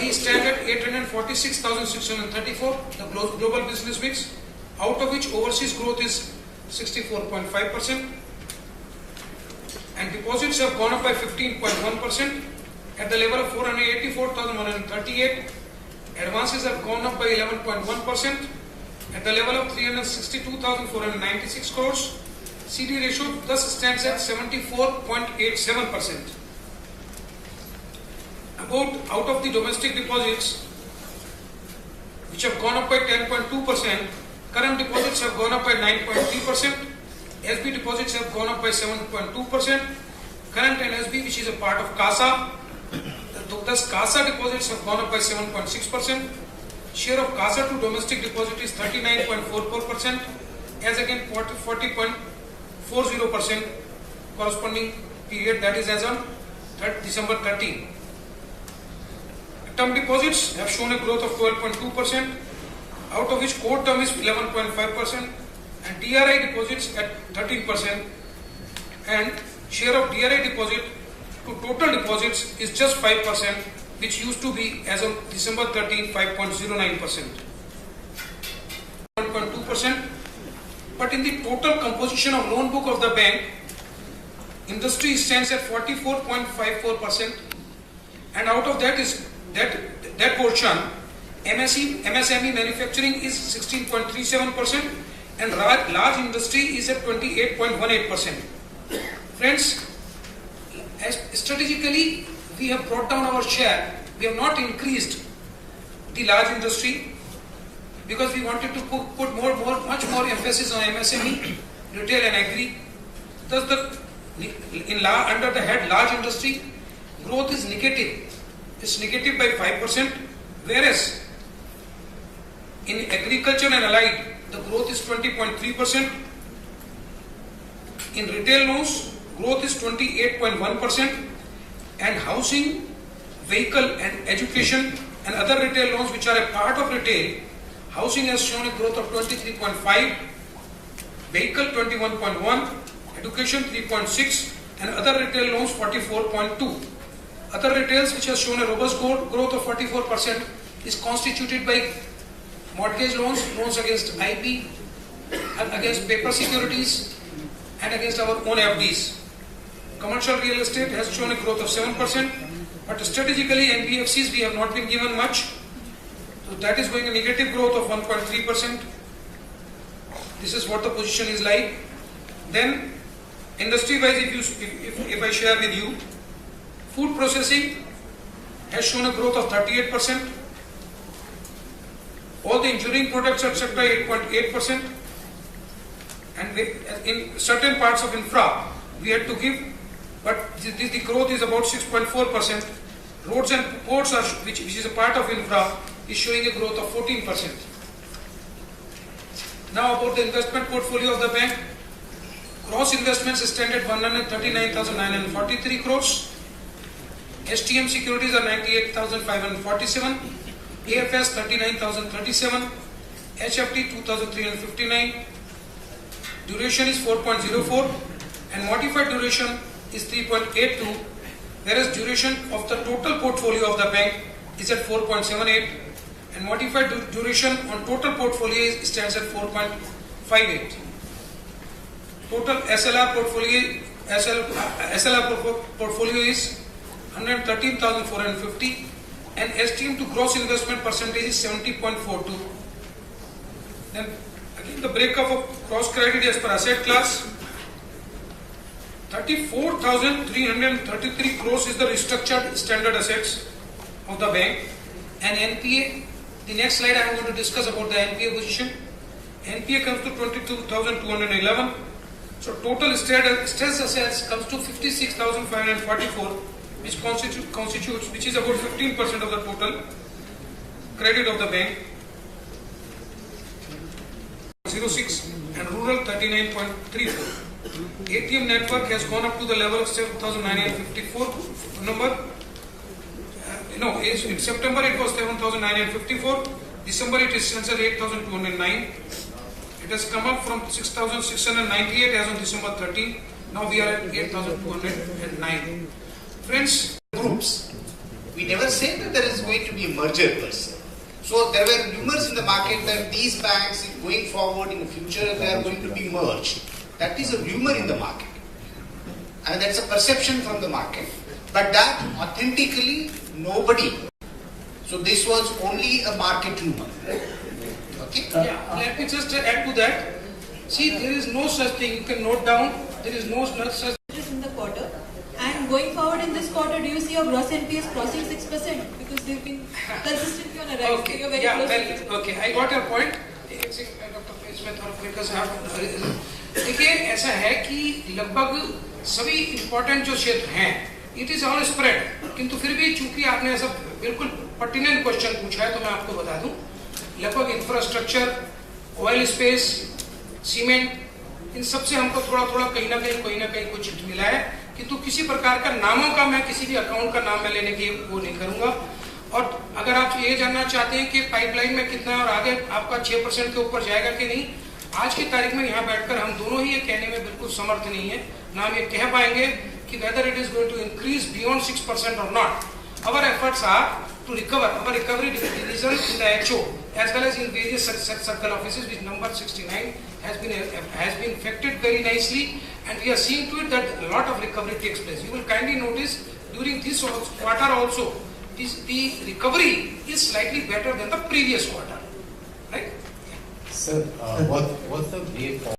we stand at 846,634, the global business mix, out of which overseas growth is 64.5%, and deposits have gone up by 15.1% at the level of 484,138. Advances have gone up by 11.1% at the level of 362,496 crores. CD ratio thus stands at 74.87%. Out of the domestic deposits, which have gone up by 10.2%, current deposits have gone up by 9.3%, SB deposits have gone up by 7.2%, current and SB, which is a part of CASA, thus CASA deposits have gone up by 7.6%. Share of CASA to domestic deposit is 39.44%, as against 40.40% corresponding period, that is as on December 13. Term deposits have shown a growth of 12.2%, out of which core term is 11.5%, and DRI deposits at 13%, and share of DRI deposit to total deposits is just 5%, which used to be as of December 13, 5.09%. 1.2%, but in the total composition of loan book of the bank, industry stands at 44.54%, and out of that is that portion, MSME manufacturing is 16.37%, and large industry is at 28.18%. Friends, as strategically we have brought down our share. We have not increased the large industry because we wanted to put much more emphasis on MSME, retail and agri. Thus, under the head large industry, growth is negative. It's negative by 5%, whereas in agriculture and allied, the growth is 20.3%. In retail loans, growth is 28.1%, and housing, vehicle and education and other retail loans which are a part of retail, housing has shown a growth of 23.5, vehicle 21.1, education 3.6, and other retail loans 44.2. Other retails which has shown a robust growth of 44% is constituted by mortgage loans, loans against IP, against paper securities, and against our own FDs. Commercial real estate has shown a growth of 7%, but strategically NBFCs we have not been given much, so that is going a negative growth of 1.3%. This is what the position is like. Then industry wise, if I share with you, food processing has shown a growth of 38%. All the engineering products etc. 8.8%, and in certain parts of infra we had to give, but the growth is about 6.4%. Roads and ports, which is a part of infra, is showing a growth of 14%. Now about the investment portfolio of the bank. Gross investments stand at 139,943 crores. STM securities are 98,547. AFS 39,037. HFT 2,359. Duration is 4.04 and modified duration is 3.82, whereas duration of the total portfolio of the bank is at 4.78 and modified duration on total portfolio stands at 4.58. Total SLR portfolio is 113,450 and STM to gross investment percentage is 70.42. Then again the breakup of gross credit as per asset class. 34,333 crores is the restructured standard assets of the bank, and NPA, the next slide I am going to discuss about the NPA position. NPA comes to 22,211. So total stress assets comes to 56,544, which constitutes which is about 15% of the total credit of the bank. 06 and rural 39.34. ATM network has gone up to the level of 7,954 number. In September it was 7,954. December it stands at 8,209. It has come up from 6,698 as on December 13. Now we are at 8,209. Friends, groups, we never said that there is going to be a merger per se. So there were rumors in the market that these banks, going forward in the future, they are going to be merged. That is a rumor in the market. And that's a perception from the market. But that authentically nobody. So this was only a market rumor. Okay? Yeah, let me just add to that. See, there is no such thing. You can note down. There is no such. In the quarter, and going forward in this quarter, do you see your gross NPAs crossing 6%? Because they've been consistently on a rise. Okay. So you're very Yeah. close to Well. it. Okay. I got your point. Doctor Smith और विकास साहब, देखिए ऐसा है कि लगभग सभी important जो क्षेत्र हैं, इट इज ऑल स्प्रेड, किंतु फिर भी चूंकि आपने ऐसा बिल्कुल पर्टिनेंट क्वेश्चन पूछा है तो मैं आपको बता दूं, लगभग इंफ्रास्ट्रक्चर, ऑयल स्पेस, सीमेंट, इन सबसे हमको थोड़ा थोड़ा कहीं ना कहीं कुछ हिट मिला है, किंतु किसी प्रकार का नामों का मैं किसी भी अकाउंट का नाम मैं लेने की वो नहीं करूंगा। और अगर आप ये जानना चाहते हैं कि पाइपलाइन में कितना और आगे आपका 6% के ऊपर जाएगा कि नहीं, आज की तारीख में यहाँ बैठकर हम दोनों ही ये कहने में बिल्कुल समर्थ नहीं है, ना हम ये कह पाएंगे कि whether it is going to increase beyond 6% और नॉट। Our efforts are to recover. Our recovery division in the HO as well as in various circle offices, which number 69 has been effected very nicely, and we are seeing to it that a lot of recovery takes place. You will kindly notice during this quarter also, the recovery is slightly better than the previous quarter, right? Sir, what's the way forward?